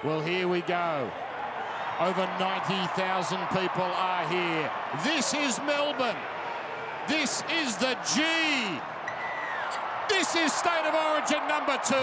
Well, here we go. Over 90,000 people are here. This is Melbourne. This is the G. This is State of Origin number 2.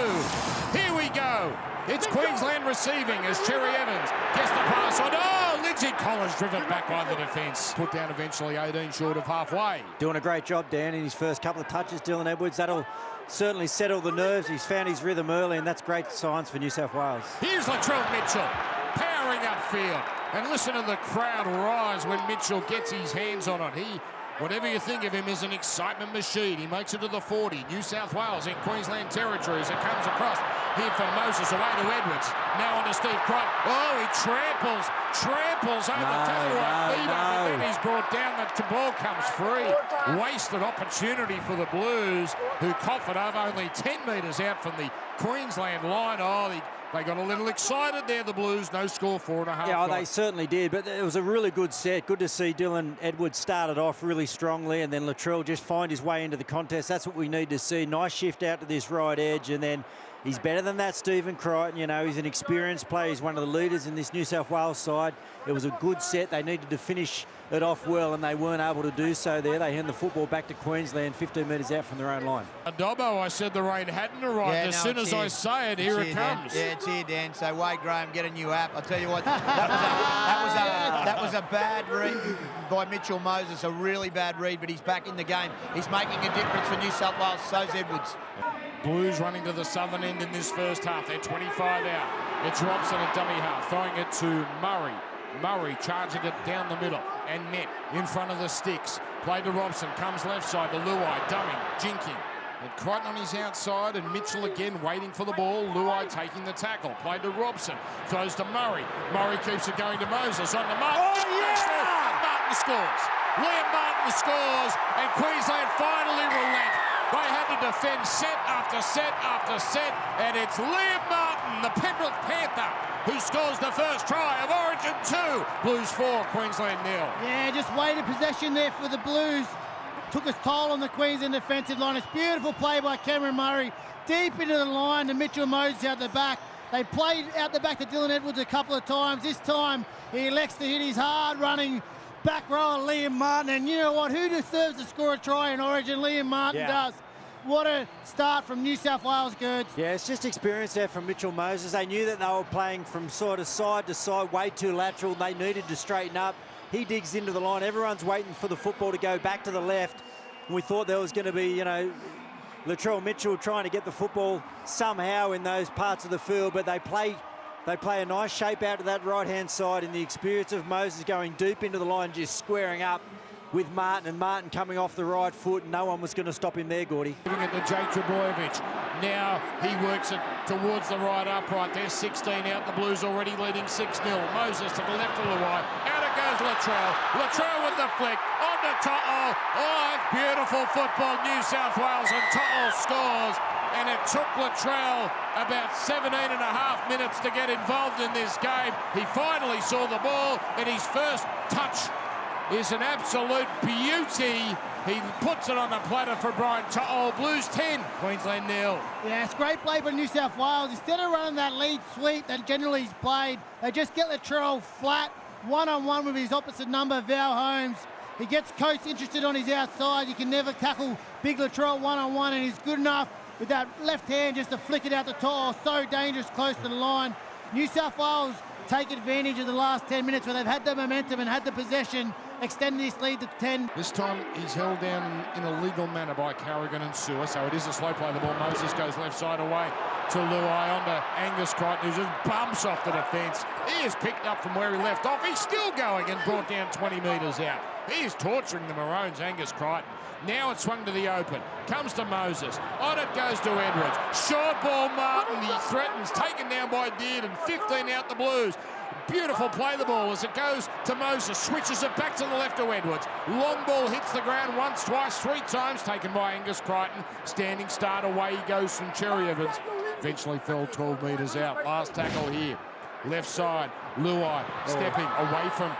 Here we go. It's Queensland receiving as Cherry Evans gets the pass on. Oh, Lindsay Collins driven back by the defence. Put down eventually 18 short of halfway. Doing a great job, Dan, in his first couple of touches, Dylan Edwards. That'll certainly settle the nerves. He's found his rhythm early, and that's great signs for New South Wales. Here's Latrell Mitchell powering upfield. And listen to the crowd rise when Mitchell gets his hands on it. Whatever you think of him, is an excitement machine. He makes it to the 40. New South Wales in Queensland territory as it comes across here from Moses away to Edwards. Now on to Steve Crichton. Oh, he tramples over but then he's brought down. The ball comes free. Wasted opportunity for the Blues, who cough it over only 10 metres out from the Queensland line. Oh, they got a little excited there, the Blues. No score, 4.5. Yeah, they certainly did, but it was a really good set. Good to see Dylan Edwards started off really strongly, and then Latrell just find his way into the contest. That's what we need to see. Nice shift out to this right edge, and then he's better than that, Stephen Crichton. You know, he's an experienced player. He's one of the leaders in this New South Wales side. It was a good set. They needed to finish it off well, and they weren't able to do so there. They hand the football back to Queensland 15 metres out from their own line. Dobbo, I said the rain hadn't arrived. Yeah, as soon as I say it, here it comes. Dan. Yeah, it's here, Dan. So Wade Graham, get a new app. I'll tell you what, that was a bad read by Mitchell Moses, a really bad read, but he's back in the game. He's making a difference for New South Wales. So's Edwards. Blues running to the southern end in this first half. They're 25 out. It's Robson at dummy half, throwing it to Murray. Murray charging it down the middle and net in front of the sticks. Play to Robson, comes left side to Luai, dumming, jinking. And Crichton on his outside, and Mitchell again waiting for the ball. Luai taking the tackle. Played to Robson, throws to Murray. Murray keeps it going to Moses, on to Martin. Oh, yeah! Martin scores. Liam Martin scores, and Queensland finally relent. They had to defend set after set after set, and it's Liam Martin, the Penrith Panther, who scores the first try of Origin 2. Blues 4, Queensland 0. Yeah, just weighted possession there for the Blues. Took a toll on the Queensland defensive line. It's beautiful play by Cameron Murray. Deep into the line to Mitchell Moses out the back. They played out the back to Dylan Edwards a couple of times. This time he elects to hit his hard-running back row of Liam Martin. And you know what? Who deserves to score a try in Origin? Liam Martin does. What a start from New South Wales, Girds. Yeah, it's just experience there from Mitchell Moses. They knew that they were playing from sort of side to side, way too lateral. They needed to straighten up. He digs into the line. Everyone's waiting for the football to go back to the left. We thought there was going to be, you know, Latrell Mitchell trying to get the football somehow in those parts of the field, but they play a nice shape out to that right-hand side, and the experience of Moses going deep into the line, just squaring up with Martin, and Martin coming off the right foot, and no one was going to stop him there, Gordy. Giving it to Jake Trebojevic. Now he works it towards the right upright. There's 16 out. The Blues already leading 6-0. Moses to the left of Luai. Out it goes Latrell. Latrell with the flick. On to To'o. Oh, it's beautiful football, New South Wales, and To'o scores. And it took Latrell about 17.5 minutes to get involved in this game. He finally saw the ball, and his first touch is an absolute beauty. He puts it on the platter for Brian To'o. Blues 10, Queensland 0. Yeah, it's great play by New South Wales. Instead of running that lead sweep that generally he's played, they just get Latrell flat, one-on-one with his opposite number, Val Holmes. He gets Coates interested on his outside. You can never tackle big Latrell one-on-one, and he's good enough with that left hand just to flick it out the To'o. So dangerous close to the line. New South Wales take advantage of the last 10 minutes where they've had the momentum and had the possession, extending this lead to 10. This time he's held down in a legal manner by Carrigan and Sewer, so it is a slow play. The ball, Moses goes left side away to Luai, on to Angus Crichton, who just bumps off the defence. He is picked up from where he left off. He's still going and brought down 20 metres out. He is torturing the Maroons, Angus Crichton. Now it's swung to the open. Comes to Moses. On it goes to Edwards. Short ball, Martin. He threatens. Taken down by Deard, and 15 out the Blues. Beautiful play the ball as it goes to Moses. Switches it back to the left to Edwards. Long ball hits the ground once, twice, 3 times. Taken by Angus Crichton. Standing start, away he goes from Cherry Evans. Eventually fell 12 metres out. Last tackle here. Left side. Luai stepping away from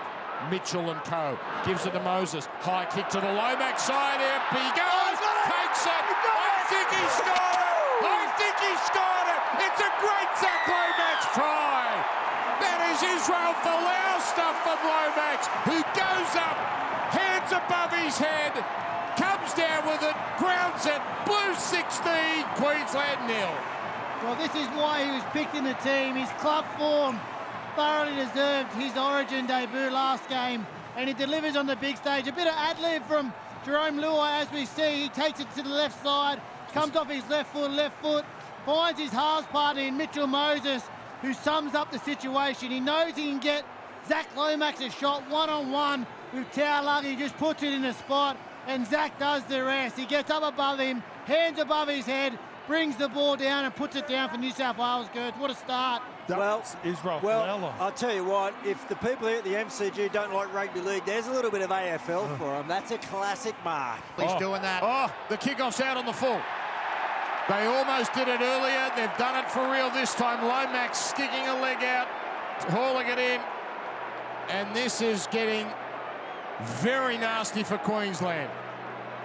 Mitchell and co. Gives it to Moses. High kick to the Lomax side. Up he goes. Takes it. I think he scored it. I think he scored it. It's a great Zach Lomax try. is Israel Folau stuff from Lomax, who goes up, hands above his head, comes down with it, grounds it, Blues 16, Queensland 0. Well, this is why he was picked in the team. His club form thoroughly deserved his Origin debut last game, and he delivers on the big stage. A bit of ad-lib from Jerome Luai, as we see. He takes it to the left side, comes off his left foot, finds his halves partner in Mitchell Moses, who sums up the situation. He knows he can get Zach Lomax a shot one-on-one with Taulagi. He just puts it in a spot, and Zach does the rest. He gets up above him, hands above his head, brings the ball down and puts it down for New South Wales. Girds, what a start. Well, Well, I'll tell you what, if the people here at the MCG don't like rugby league, there's a little bit of AFL for them. That's a classic mark. He's doing that. Oh, the kickoff's out on the full. They almost did it earlier. They've done it for real this time. Lomax sticking a leg out, hauling it in. And this is getting very nasty for Queensland.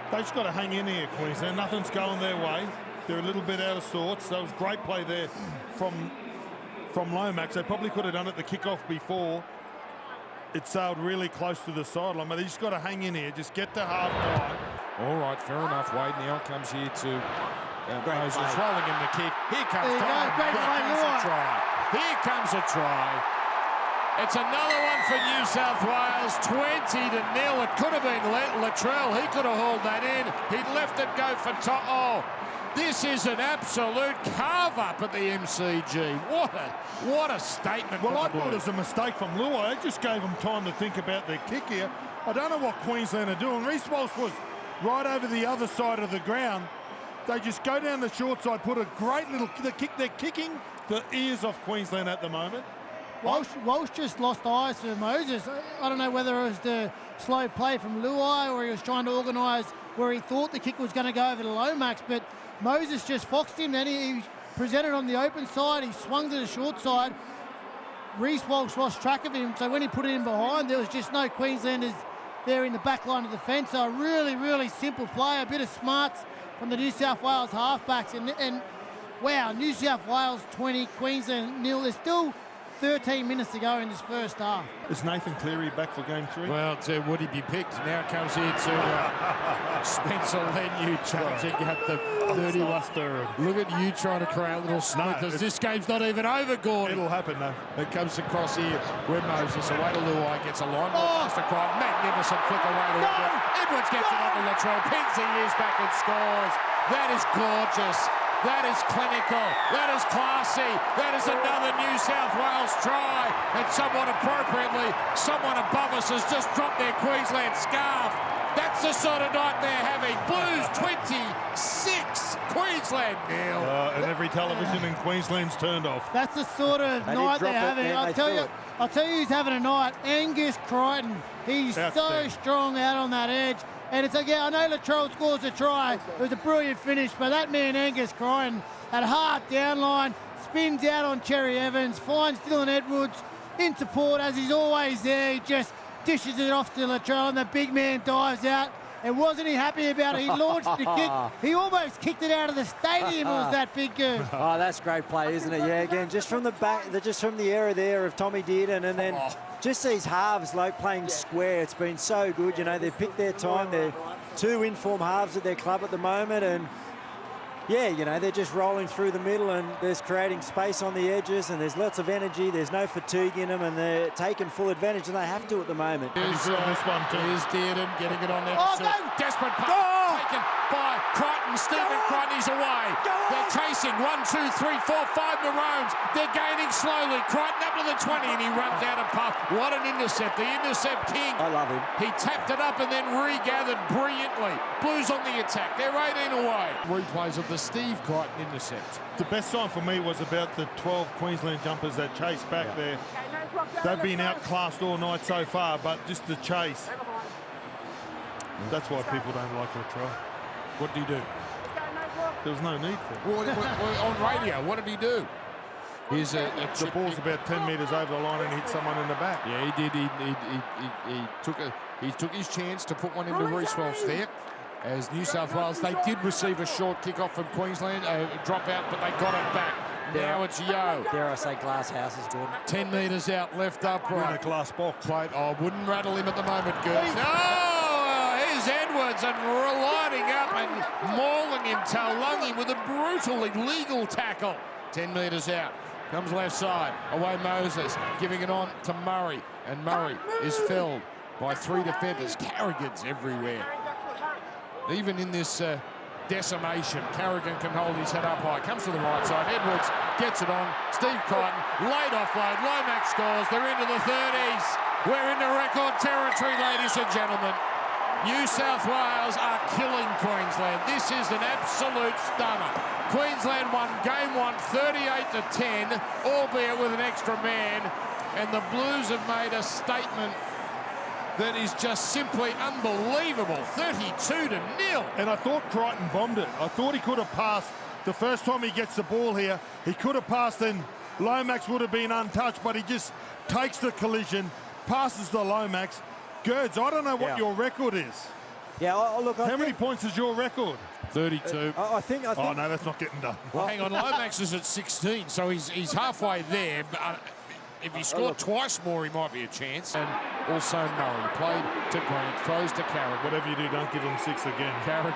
They've just got to hang in here, Queensland. Nothing's going their way. They're a little bit out of sorts. That was great play there from Lomax. They probably could have done it the kickoff before. It sailed really close to the sideline, but they just got to hang in here. Just get to half time. All right, fair enough. Wade now comes here to Moses, rolling him the kick. Here comes a try. Here comes a try. It's another one for New South Wales, 20-0. It could have been Latrell. He could have hauled that in. He left it go for top. Oh, this is an absolute carve-up at the MCG. What a statement. Well, I thought it was a mistake from Luai. It just gave them time to think about their kick here. I don't know what Queensland are doing. Reece Walsh was right over the other side of the ground. They just go down the short side, put a great little kick. They're kicking the ears off Queensland at the moment. Walsh just lost eyes for Moses. I don't know whether it was the slow play from Luai or he was trying to organise where he thought the kick was going to go over to Lomax, but Moses just foxed him. Then he presented on the open side. He swung to the short side. Reece Walsh lost track of him, so when he put it in behind, there was just no Queenslanders there in the back line of the fence. So a really, really simple play, a bit of smarts from the New South Wales halfbacks. And wow, New South Wales 20, Queensland 0. There's still 13 minutes to go in this first half. Is Nathan Cleary back for game 3? Well, would he be picked? Now comes here to Spencer Leniu charging at the 31. Look at you trying to create a little splitters. This game's not even over, Gordon. It'll happen, though. It comes across here where Moses, away to Luai, gets a line ball past the crowd. Magnificent flick away to Edwards. Edwards gets it on the Latrell. Pins the ears back and scores. That is gorgeous. That is clinical. That is classy. That is another New South Wales try. And somewhat appropriately, someone above us has just dropped their Queensland scarf. That's the sort of night they're having. Blues 26, Queensland 0. And every television in Queensland's turned off. That's the sort of night they're having. I'll tell you who's having a night. Angus Crichton. He's so strong out on that edge. And it's again, I know Latrell scores a try. It was a brilliant finish, but that man Angus Crichton had hard down line, spins out on Cherry Evans, finds Dylan Edwards in support as he's always there. He just dishes it off to Latrell, and the big man dives out. And wasn't he happy about it? He launched the kick. He almost kicked it out of the stadium. It was that big goose. Oh, that's great play, isn't it? Yeah, again, just from the back, just from the area there of Tommy Dearden, and then just these halves, like playing square. It's been so good. You know, they've picked their time. They're 2 in-form halves at their club at the moment, and yeah, you know, they're just rolling through the middle, and there's creating space on the edges, and there's lots of energy. There's no fatigue in them, and they're taking full advantage, and they have to at the moment. Here's Dearden getting it on there. Desperate punt taken by Crichton. Stephen Crichton is away. They're chasing 1, 2, 3, 4, 5 Maroons. They're gaining slowly. Crichton up to the 20, and he runs out of puff. What an intercept. The intercept king. I love him. He tapped it up and then regathered brilliantly. Blues on the attack. They're 18 away. Replays of the Steve Crichton intercept. The best sign for me was about the 12 Queensland jumpers that chased back there. They've been outclassed all night so far, but just the chase. That's why people don't like Latrell. What did he do? There was no need for it. On radio, what did he do? Here's the ball's about 10 metres over the line and hit someone in the back. Yeah, he did. He took his chance to put one into Reece Walsh there. As New South Wales, they did receive a short kick-off from Queensland, drop out, but they got it back. Now it's Yo. Dare I say glass houses, Gordon. 10 metres out, left upright. In a glass box. Plate. Oh, wouldn't rattle him at the moment, Gertz. No! Here's Edwards and lighting up and mauling him, Taulungi, with a brutally legal tackle. 10 metres out. Comes left side. Away Moses, giving it on to Murray. And Murray is felled by 3 defenders. Carrigan's everywhere. Even in this decimation, Carrigan can hold his head up high. Comes to the right side. Edwards gets it on. Steve Crichton, late offload. Lomax scores. They're into the 30s. We're into record territory, ladies and gentlemen. New South Wales are killing Queensland. This is an absolute stunner. Queensland won game 1 38-10, albeit with an extra man. And the Blues have made a statement that is just simply unbelievable. 32-0. And I thought Crichton bombed it. I thought he could have passed. The first time he gets the ball here, he could have passed and Lomax would have been untouched, but he just takes the collision, passes to Lomax. Gerds, I don't know what your record is. Yeah, look, How many points is your record? 32. I think. Oh, no, that's not getting done. Well, hang on, Lomax is at 16, so he's halfway there. But if he scored twice more, he might be a chance. And also Murray played to Grant, throws to Carrigan. Whatever you do, don't give him 6 again. Carrigan,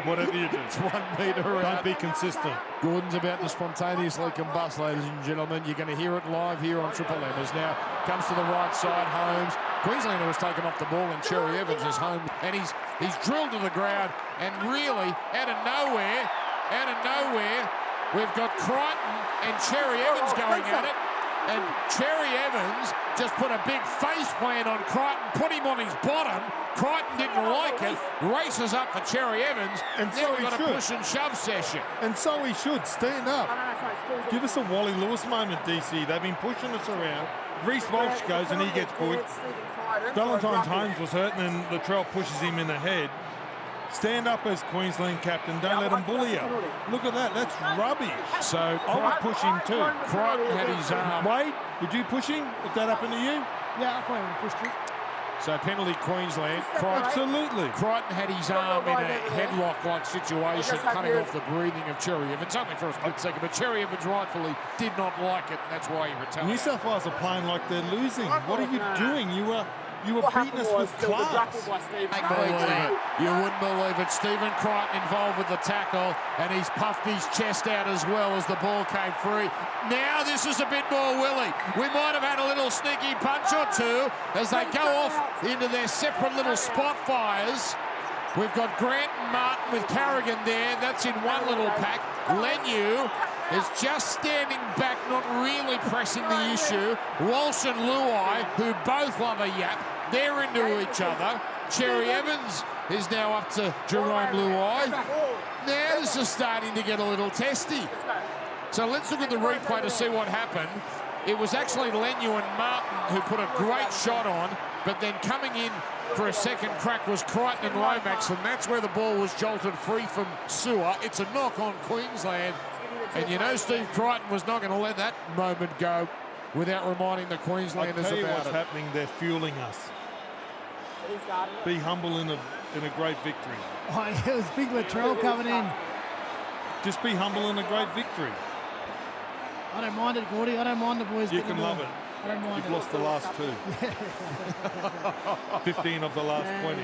Whatever you do. it's 1 metre out. Don't be consistent. Gordon's about to spontaneously combust, ladies and gentlemen. You're going to hear it live here on Triple M. As now comes to the right side, Holmes. Queenslander has taken off the ball, and Cherry Evans is home. And he's drilled to the ground, and really, out of nowhere, we've got Crichton and Cherry Evans going at it. And Cherry Evans just put a big face plant on Crichton, put him on his bottom. Crichton didn't like it, races up for Cherry Evans, and now so we've got he a should. push and shove session. And so he should. Stand up. Give us a Wally Lewis moment, DC. They've been pushing us around. Reece Walsh goes and he geti's pushed. Valentine's Holmes was hurt and then Latrell pushes him in the head. Stand up as Queensland captain. Don't let him bully you. Look at that. That's rubbish. So I would push him too. Crichton had his arm. Wade, would you push him if that happened to you? Yeah, I probably would have pushed you. So penalty Queensland. Absolutely. Crichton had his arm in a headlock-like situation, cutting off the breathing of Cherry Evans, only for a split second, but Cherry Evans rightfully did not like it, and that's why he retaliated. New South Wales are playing like they're losing. What are you doing? You were beating us with class. You wouldn't believe it. Stephen Crichton involved with the tackle, and he's puffed his chest out as well as the ball came free. Now this is a bit more willy. We might have had a little sneaky punch or two as they go off into their separate little spot fires. We've got Grant and Martin with Carrigan there. That's in one little pack. Lenu is just standing back, not really pressing the issue. Walsh and Luai, who both love a yap, they're into each other. Cherry Evans is now up to Jerome Luai. Now this is starting to get a little testy. So let's look at the replay to see what happened. It was actually Lenu and Martin who put a great shot on, but then coming in for a second crack was Crichton and Lomax, and that's where the ball was jolted free from Sewer. It's a knock on Queensland, and you know Steve Crichton was not going to let that moment go without reminding the Queenslanders I'll tell you about what's it. happening. They're fueling us. Be humble in a great victory. Oh, it was big Latrell coming in. Just be humble in a great victory. I don't mind it, Gordy. I don't mind the boys. You getting can the love ball. it. I don't mind You've it. lost the last 2. 15 of the last 20.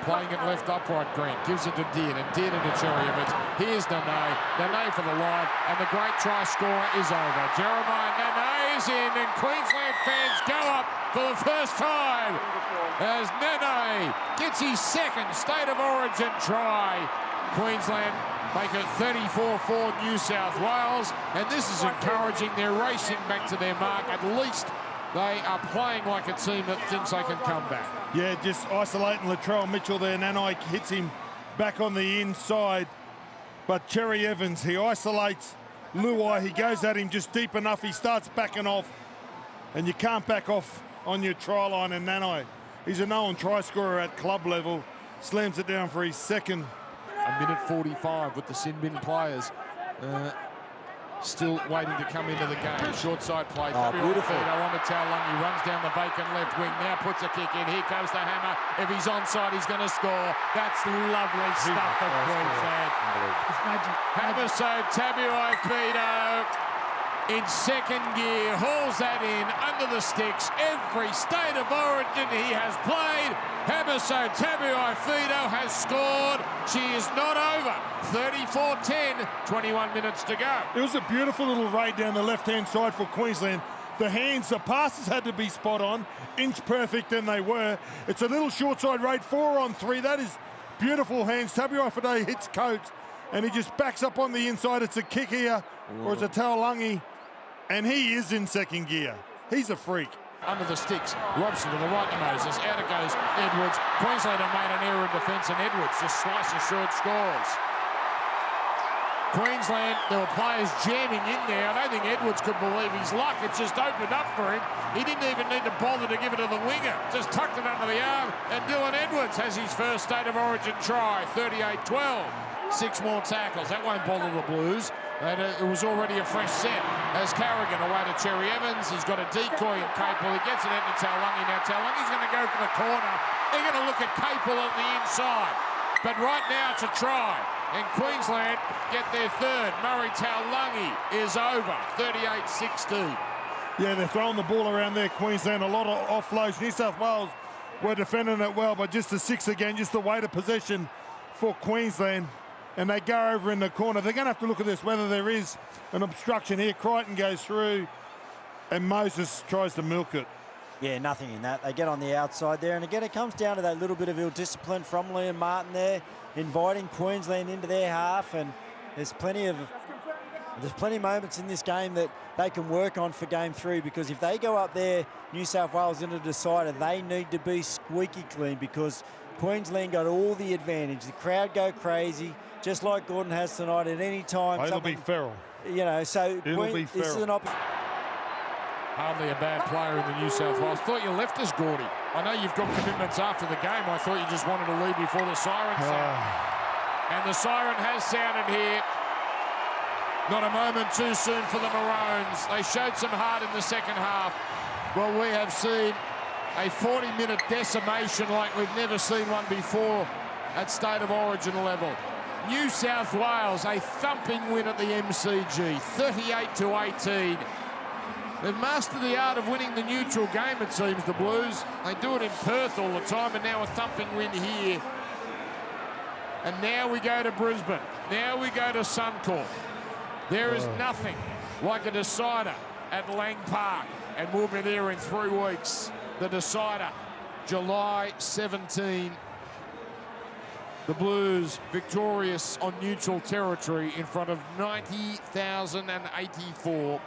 Playing it left upright, Grant gives it to Dean, and Dean into Cherry Evans. Here's Ginnane. Ginnane for the line, and the great try scorer is over. Jeremiah Ginnane is in, and Queensland fans go up for the first time as Ginnane gets his second State of Origin try. Queensland make it 34-4 New South Wales, and this is encouraging. They're racing back to their mark. At least they are playing like a team that thinks they can come back. Yeah, just isolating Latrell Mitchell there. Nanai hits him back on the inside. But Cherry Evans, he isolates Luai. He goes at him just deep enough. He starts backing off. And you can't back off on your try line. And Nanai, he's a known try scorer at club level. Slams it down for his second. A minute 45 with the sin bin players. still waiting to come into the game. Short side play. Oh, beautiful. On to Taulagi, runs down the vacant left wing. Now puts a kick in. Here comes the hammer. If he's onside, he's going to score. That's lovely stuff for Queensland. It's magic. Hamiso Tabuai-Fidow in second gear, hauls that in under the sticks. Every state of origin he has played. Hamiso Tabuai-Fidow has scored. She is not over. 34-10, 21 minutes to go. It was a beautiful little raid down the left-hand side for Queensland. The hands, the passes had to be spot on, inch perfect, and they were. It's a little short side raid, 4-on-3. That is beautiful hands. Tabuai-Fidow hits Coates, and he just backs up on the inside. It's a kick here, or it's a Taulagi, and he is in second gear. He's a freak. Under the sticks, Robson to the right to Moses. Out it goes Edwards. Queensland have made an error in defence, and Edwards just slices short scores. Queensland, there were players jamming in there. I don't think Edwards could believe his luck. It just opened up for him. He didn't even need to bother to give it to the winger. Just tucked it under the arm, and Dylan Edwards has his first State of Origin try, 38-12. 6 more tackles. That won't bother the Blues. And it was already a fresh set as Carrigan away to Cherry Evans. He's got a decoy in Capel. He gets it into Taulagi. Now Taulagi's going to go for the corner. They're going to look at Capel on the inside. But right now it's a try. And Queensland get their third. Murray Taulagi is over, 38-16. Yeah, they're throwing the ball around there, Queensland. A lot of offloads. New South Wales were defending it well, but just the 6 again, just the weight of possession for Queensland. And they go over in the corner. They're going to have to look at this, whether there is an obstruction here. Crichton goes through, and Moses tries to milk it. Yeah, nothing in that. They get on the outside there. And again, it comes down to that little bit of ill discipline from Liam Martin there, inviting Queensland into their half. And there's plenty of moments in this game that they can work on for game 3, because if they go up there, New South Wales into the decider, they need to be squeaky clean, because Queensland got all the advantage. The crowd go crazy, just like Gordon has tonight at any time. It'll be feral. You know, so this is an opportunity. Hardly a bad player in the New South Wales. Thought you left us, Gordy. I know you've got commitments after the game. I thought you just wanted to leave before the siren sounded. And the siren has sounded here. Not a moment too soon for the Maroons. They showed some heart in the second half. Well, we have seen a 40-minute decimation like we've never seen one before at State of Origin level. New South Wales, a thumping win at the MCG, 38-18. They've mastered the art of winning the neutral game, it seems, the Blues. They do it in Perth all the time, and now a thumping win here. And now we go to Brisbane. Now we go to Suncorp. There is nothing like a decider at Lang Park, and we'll be there in 3 weeks. The decider, July 17. The Blues victorious on neutral territory in front of 90,084.